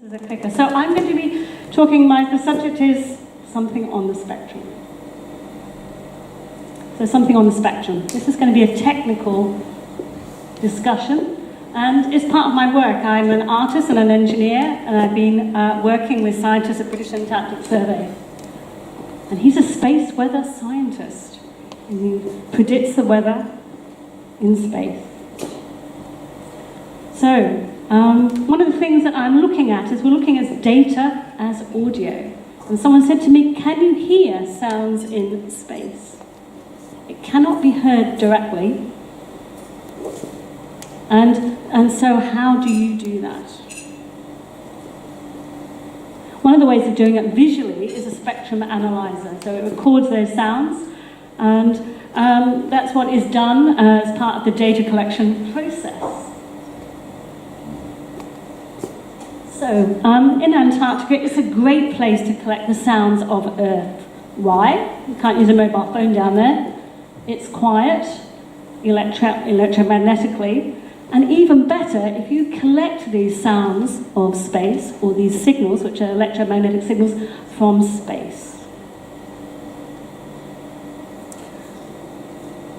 This is a clicker. So I'm going to be talking, the subject is something on the spectrum. So something on the spectrum. This is going to be a technical discussion, and it's part of my work. I'm an artist and an engineer, and I've been working with scientists at British Antarctic Survey. And he's a space weather scientist, and he predicts the weather in space. So, one of the things that I'm looking at is we're looking at data as audio. And someone said to me, can you hear sounds in space? It cannot be heard directly. And so how do you do that? One of the ways of doing it visually is a spectrum analyzer. So it records those sounds, and that's what is done as part of the data collection process. So, in Antarctica, it's a great place to collect the sounds of Earth. Why? You can't use a mobile phone down there. It's quiet, electromagnetically, and even better, if you collect these sounds of space, or these signals, which are electromagnetic signals, from space.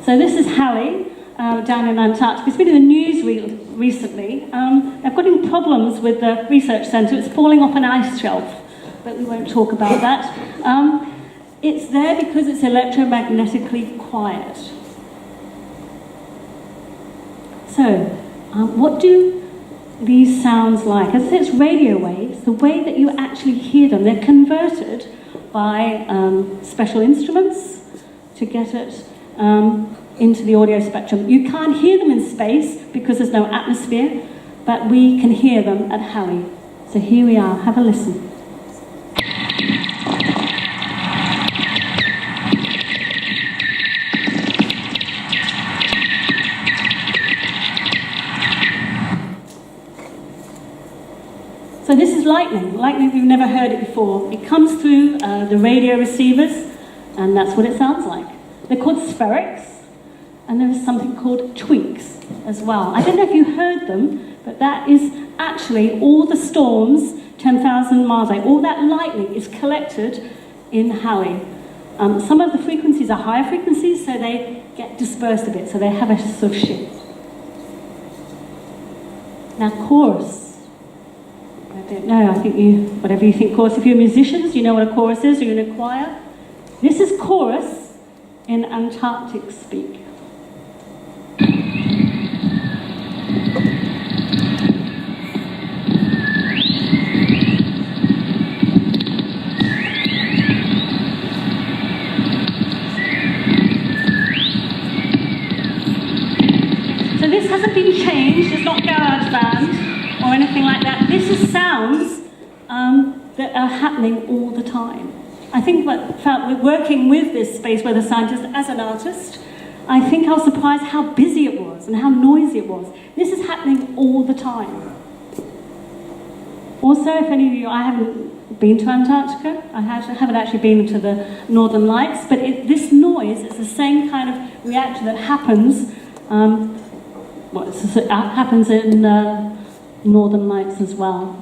So this is Halley, down in Antarctica. It's been in the news recently. They've got in problems with the research centre. It's falling off an ice shelf, but we won't talk about that. It's there because it's electromagnetically quiet. So, what do these sounds like? As I say, it's radio waves. The way that you actually hear them, they're converted by special instruments to get it into the audio spectrum. You can't hear them in space because there's no atmosphere, but we can hear them at Halley. So here we are, have a listen. So this is lightning. Lightning, we've never heard it before. It comes through the radio receivers, and that's what it sounds like. They're called spherics. And there is something called tweaks as well. I don't know if you heard them, but that is actually all the storms, 10,000 miles away, all that lightning is collected in Halley. Some of the frequencies are higher frequencies, so they get dispersed a bit, so they have a sort of shift. Now, chorus. I don't know, I think whatever you think chorus, if you're musicians, you know what a chorus is, or you're in a choir. This is chorus in Antarctic speak. So this hasn't been changed, it's not GarageBand or anything like that. This is sounds that are happening all the time. I think working with this space weather scientist as an artist, I think I was surprised how busy it was and how noisy it was. This is happening all the time. Also, if any of you, I haven't been to Antarctica, I haven't actually been to the Northern Lights, but this noise is the same kind of reaction that happens happens in Northern Lights as well.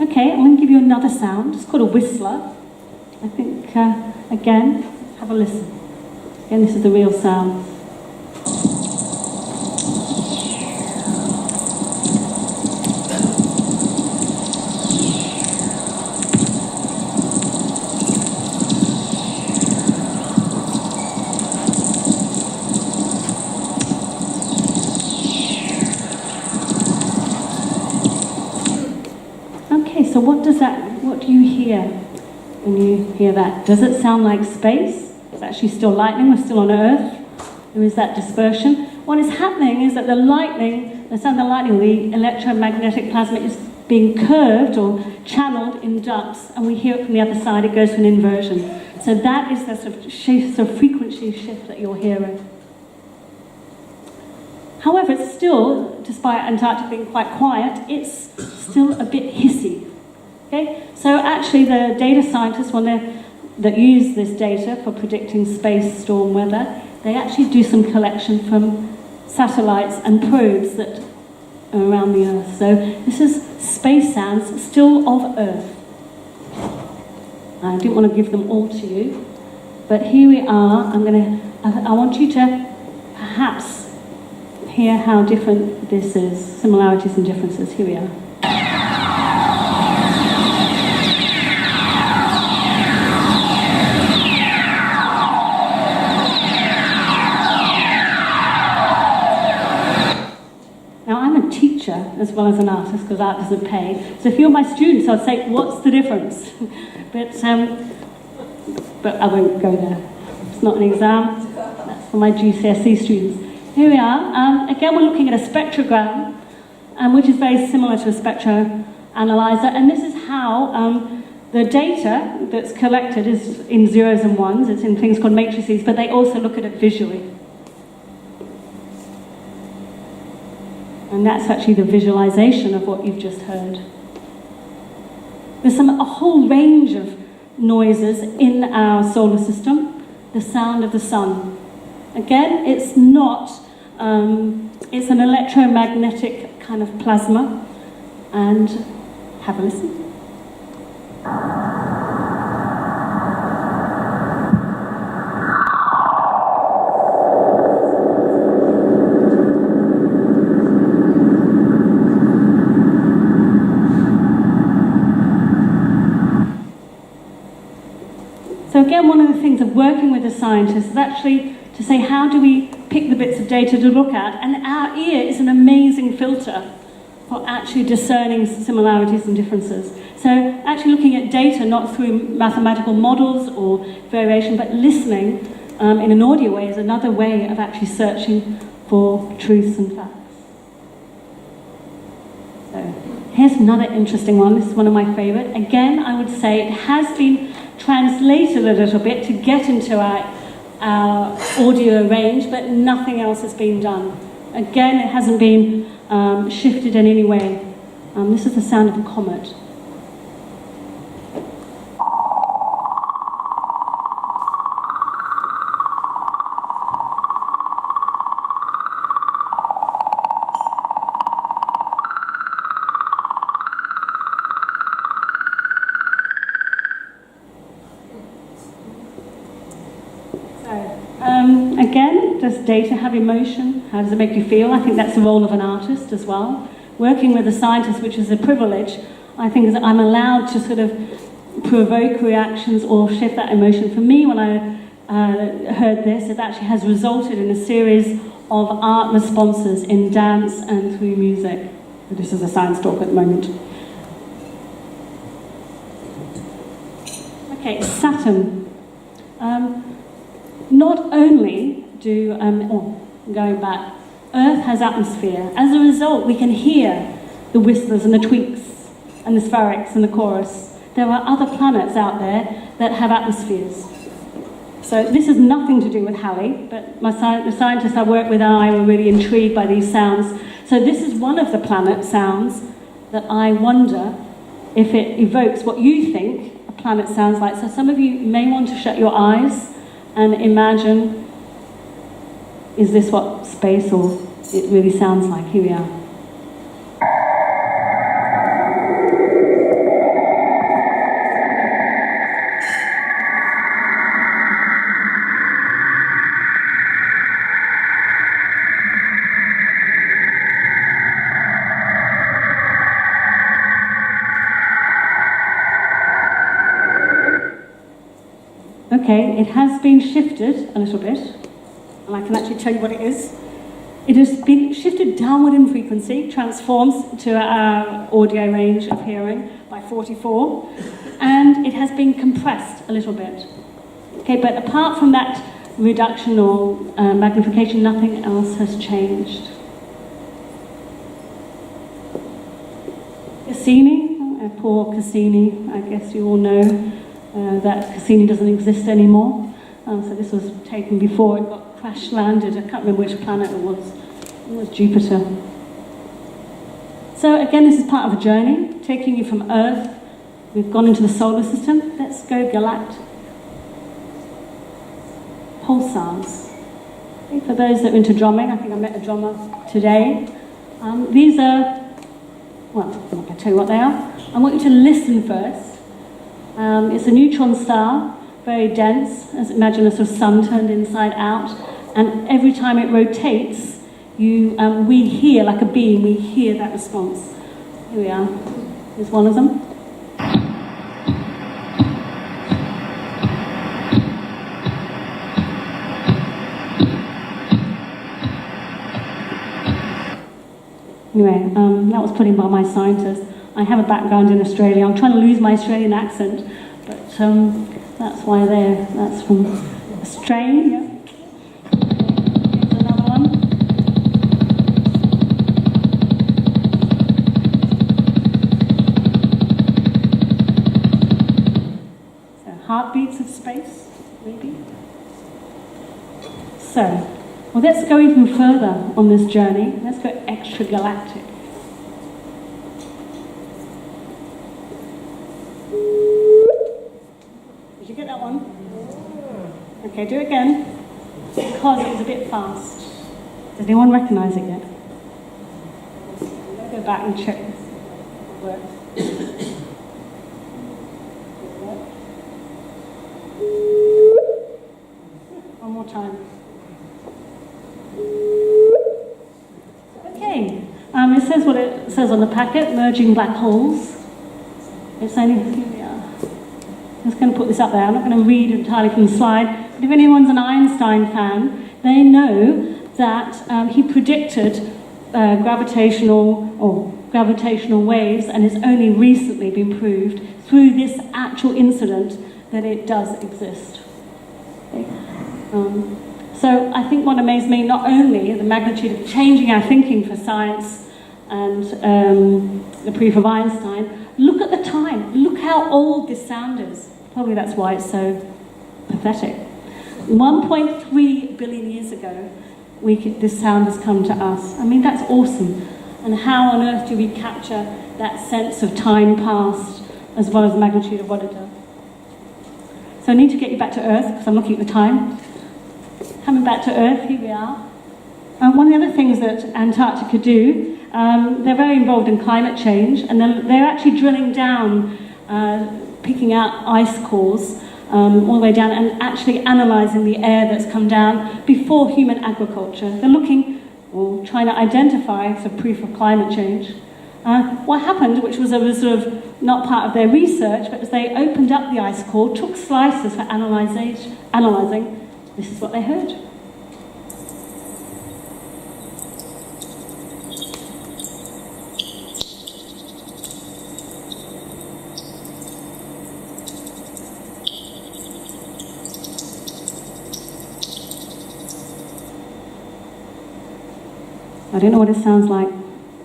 Okay, I'm going to give you another sound. It's called a whistler. I think, again, have a listen. Again, this is the real sound. So what do you hear when you hear that? Does it sound like space? It's actually still lightning, we're still on Earth. There is that dispersion. What is happening is that the sound of lightning, the electromagnetic plasma is being curved or channeled in ducts, and we hear it from the other side, it goes to an inversion. So that is the sort of frequency shift that you're hearing. However, it's still, despite Antarctica being quite quiet, it's still a bit hissy. Okay? So actually the data scientists, that use this data for predicting space storm weather, they actually do some collection from satellites and probes that around the Earth. So this is space sounds still of Earth. I didn't want to give them all to you, but here we are. I want you to perhaps hear how different this is, similarities and differences. Here we are. As well as an artist, because art doesn't pay. So if you're my students, I'd say, what's the difference? but I won't go there. It's not an exam. That's for my GCSE students. Here we are. Again, we're looking at a spectrogram, which is very similar to a spectroanalyzer. And this is how the data that's collected is in zeros and ones. It's in things called matrices, but they also look at it visually. And that's actually the visualization of what you've just heard. There's a whole range of noises in our solar system. The sound of the sun. Again, it's not, it's an electromagnetic kind of plasma. And have a listen. So again, one of the things of working with the scientists is actually to say, how do we pick the bits of data to look at? And our ear is an amazing filter for actually discerning similarities and differences. So actually looking at data not through mathematical models or variation, but listening in an audio way is another way of actually searching for truths and facts. So here's another interesting one. This is one of my favorite. Again, I would say it has been translated a little bit to get into our audio range, but nothing else has been done. Again, it hasn't been shifted in any way. This is the sound of a comet. Again, does data have emotion? How does it make you feel? I think that's the role of an artist as well. Working with a scientist, which is a privilege, I think is that I'm allowed to sort of provoke reactions or shift that emotion. For me, when I heard this, it actually has resulted in a series of art responses in dance and through music. This is a science talk at the moment. Okay, Saturn. Not only do, going back, Earth has atmosphere. As a result, we can hear the whispers and the tweaks and the spherics and the chorus. There are other planets out there that have atmospheres. So this has nothing to do with Halley, but the scientists I work with and I were really intrigued by these sounds. So this is one of the planet sounds that I wonder if it evokes what you think a planet sounds like. So some of you may want to shut your eyes and imagine, is this what space or it really sounds like? Here we are. Okay, it has been shifted a little bit, and I can actually tell you what it is. It has been shifted downward in frequency, transforms to our audio range of hearing by 44, and it has been compressed a little bit. Okay, but apart from that reduction or magnification, nothing else has changed. Cassini, poor Cassini, I guess you all know that Cassini doesn't exist anymore. So this was taken before it got crash landed. I can't remember which planet it was. It was Jupiter. So again, this is part of a journey, taking you from Earth. We've gone into the solar system. Let's go galactic. Pulsars. I think for those that are into drumming, I think I met a drummer today. These are, well, I'm not going to tell you what they are. I want you to listen first. It's a neutron star, very dense. Imagine a sort of sun turned inside out. And every time it rotates, we hear, like a beam, we hear that response. Here we are. Here's one of them. Anyway, that was put in by my scientist. I have a background in Australia. I'm trying to lose my Australian accent, but that's why they're, that's from Australia. Here's another one. So, heartbeats of space, maybe. So, well, let's go even further on this journey. Let's go extragalactic. Did you get that one? Okay, do it again. Because it was a bit fast. Does anyone recognize it yet? Let's go back and check this. It works. One more time. Okay, it says what it says on the packet, merging black holes. It's only, here we are. I'm just going to put this up there. I'm not going to read entirely from the slide, but if anyone's an Einstein fan, they know that he predicted gravitational waves, and it's only recently been proved through this actual incident that it does exist. Okay. So I think what amazed me, not only the magnitude of changing our thinking for science and the proof of Einstein, look at the time. Look how old this sound is. Probably that's why it's so pathetic. 1.3 billion years ago, this sound has come to us. I mean, that's awesome. And how on earth do we capture that sense of time past as well as the magnitude of what it does? So I need to get you back to Earth because I'm looking at the time. Coming back to Earth, here we are. One of the other things that Antarctica do, they're very involved in climate change, and they're actually drilling down, picking out ice cores all the way down, and actually analysing the air that's come down before human agriculture. They're looking, or trying to identify some proof of climate change. What happened, which was sort of not part of their research, but as they opened up the ice core, took slices for analysing, this is what they heard. I don't know what it sounds like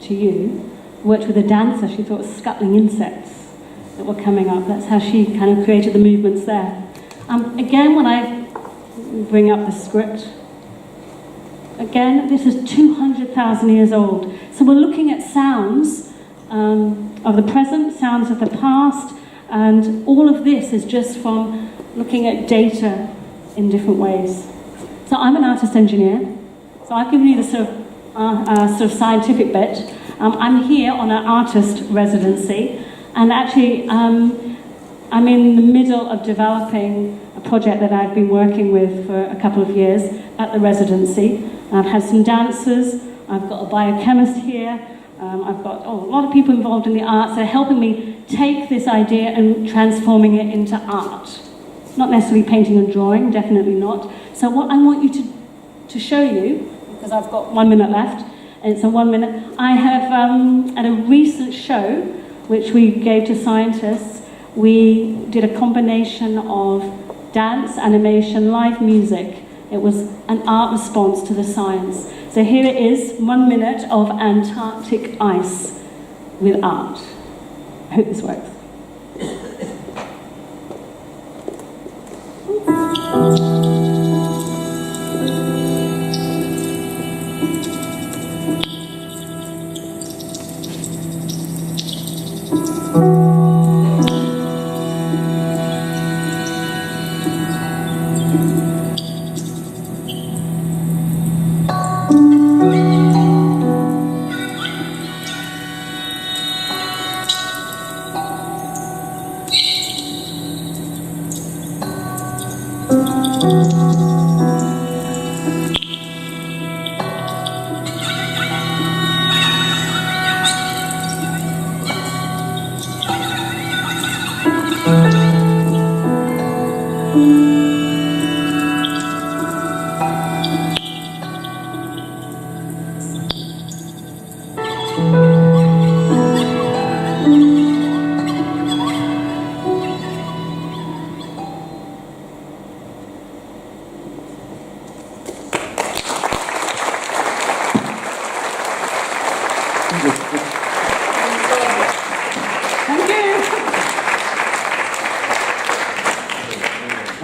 to you. I worked with a dancer, she thought it was scuttling insects that were coming up. That's how she kind of created the movements there. Again, when I bring up the script, again, this is 200,000 years old. So we're looking at sounds of the present, sounds of the past, and all of this is just from looking at data in different ways. So I'm an artist engineer, so I've given you the sort of scientific bit. I'm here on an artist residency, and actually I'm in the middle of developing a project that I've been working with for a couple of years at the residency. I've had some dancers, I've got a biochemist here, I've got a lot of people involved in the arts. They're helping me take this idea and transforming it into art. Not necessarily painting and drawing, definitely not. So what I want you to show you, because I've got 1 minute left, and it's a 1 minute, I have, at a recent show, which we gave to scientists, we did a combination of dance, animation, live music. It was an art response to the science. So here it is, 1 minute of Antarctic ice with art. I hope this works.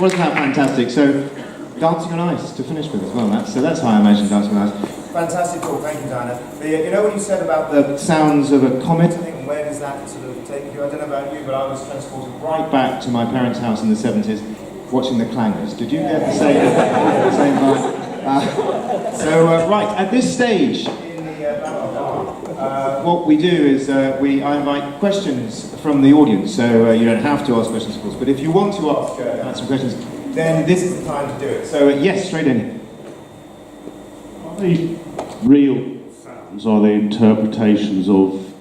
wasn't that fantastic? So, dancing on ice to finish with as well. That's how I imagine dancing on ice. Fantastic talk, thank you, Diana. You know what you said about the sounds of a comet? I think, where does that sort of take you? I don't know about you, but I was transported right back to my parents' house in the 70s, watching the Clangers. Did you get the same vibe? Right, at this stage in the Bavard, what we do is I invite questions from the audience. So you don't have to ask questions, of course, but if you want to ask some questions, then this is the time to do it. So yes, straight in. Are they real sounds? Are they interpretations of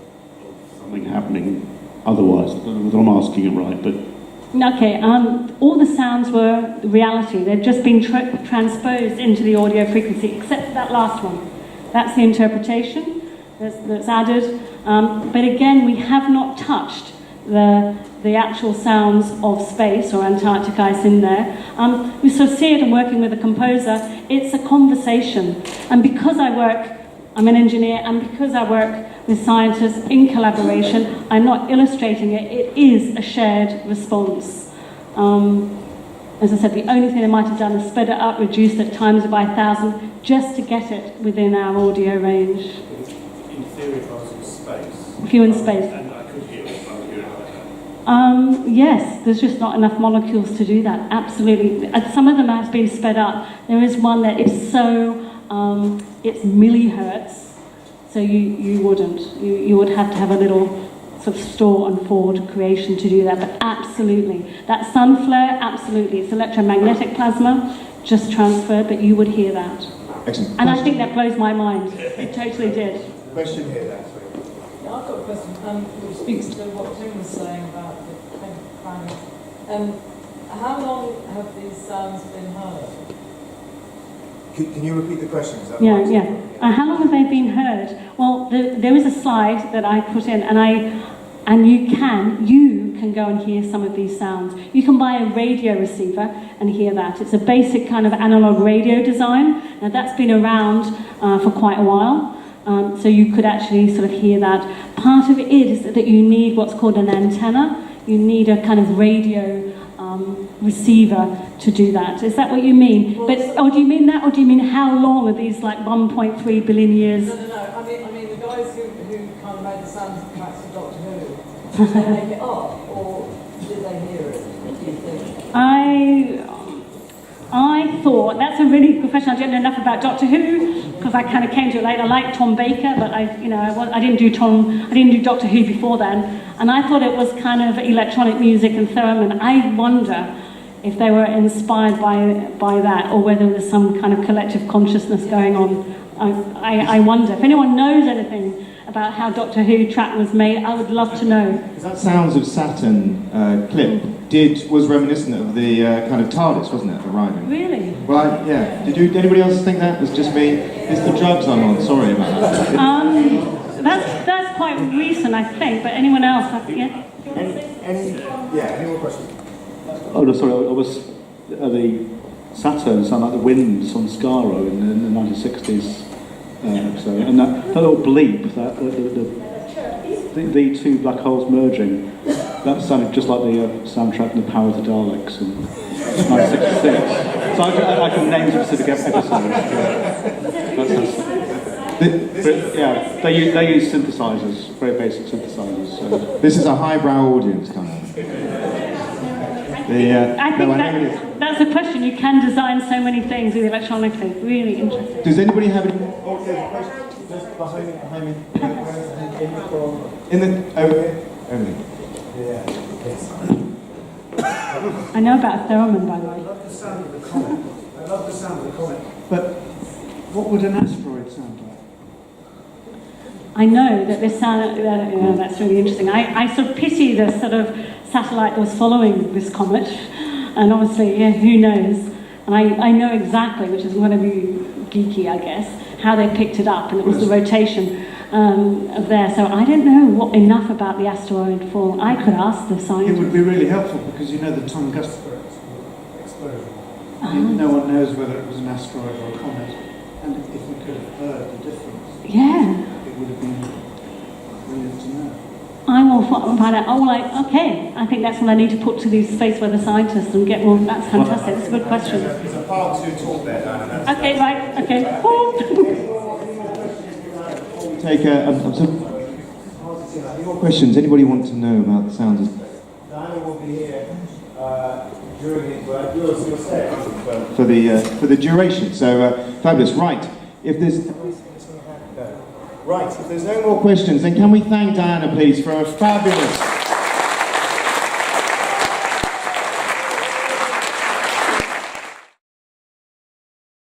something happening otherwise? I don't know whether I'm asking it right, but... Okay, all the sounds were reality. They've just been transposed into the audio frequency, except for that last one. That's the interpretation that's added. But again, we have not touched the actual sounds of space or Antarctic ice in there. We sort of see it, and working with a composer, it's a conversation. And because I'm an engineer, and because I work with scientists in collaboration, I'm not illustrating it, it is a shared response. As I said, the only thing I might have done is sped it up, reduced it, times it by 1,000, just to get it within our audio range. In theory, if I was in space... If you're in space. And I could hear it, I would hear it. Yes, there's just not enough molecules to do that, absolutely. Some of them have been sped up. There is one that is so, it's millihertz, so you wouldn't. You would have to have a little sort of store and forward creation to do that, but absolutely. That sun flare, absolutely. It's electromagnetic plasma, just transferred, but you would hear that. Excellent. And I think that blows my mind. It totally did. Question here, that's right. Yeah, I've got a question, which speaks to what Tim was saying about the climate. How long have these sounds been heard? Can you repeat the question? Yeah. How long have they been heard? Well, there is a slide that I put in, and you can go and hear some of these sounds. You can buy a radio receiver and hear that. It's a basic kind of analog radio design. Now that's been around for quite a while, so you could actually sort of hear that. Part of it is that you need what's called an antenna. You need a kind of radio receiver to do that. Is that what you mean? Or do you mean that, or do you mean how long are these, like 1.3 billion years? No. I mean the guys who kind of made the sound tracks for Doctor Who, did they make it up, or did they hear it? What do you think? I thought, that's a really good question. I don't know enough about Doctor Who because I kind of came to it later. I like Tom Baker, but I didn't do Doctor Who before then. And I thought it was kind of electronic music and theremin. I wonder if they were inspired by that, or whether there's some kind of collective consciousness going on. I wonder. If anyone knows anything about how Doctor Who track was made, I would love to know. That Sounds of Saturn clip was reminiscent of the kind of TARDIS, wasn't it, arriving? Really? Well, yeah. Did anybody else think that? It was just me. It's the drugs I'm on. Sorry about that. That's quite recent, I think. But anyone else? Yeah. Any more questions? Oh, no, sorry, the Saturn sounded like the winds on Scarborough in the 1960s. And that little bleep, the two black holes merging, that sounded just like the soundtrack from The Power of the Daleks in 1966. So I can name specific episodes. Yeah, they use synthesizers, very basic synthesizers. So. This is a highbrow audience, kind of. I think that's a question. You can design so many things with electronically. Really interesting. Does anybody have any questions? Just behind me. Over here. I know about theremin, by the way. I love the sound of the comet. But what would an asteroid sound like? I know that this sound. That's really interesting. I sort of pity the sort of satellite that was following this comet, and obviously, who knows? And I know exactly, which is going to be geeky, I guess, how they picked it up, and it was the rotation of there. So I don't know enough about the asteroid fall. I could ask the scientists. It would be really helpful because you know the Tunguska explosion. No one knows whether it was an asteroid or a comet, and if we could have heard the difference, yeah, it would have been brilliant to know. I will find out, oh, like, okay, I think that's what I need to put to these space weather scientists and get, well, that's fantastic, that's a good question. There's a part 2 talk there, Diana. Okay, right, okay. Take any more questions? Anybody want to know about the sounds? Diana will be here during the for the duration. So fabulous. Right. If there's no more questions, then can we thank Diana, please, for a fabulous.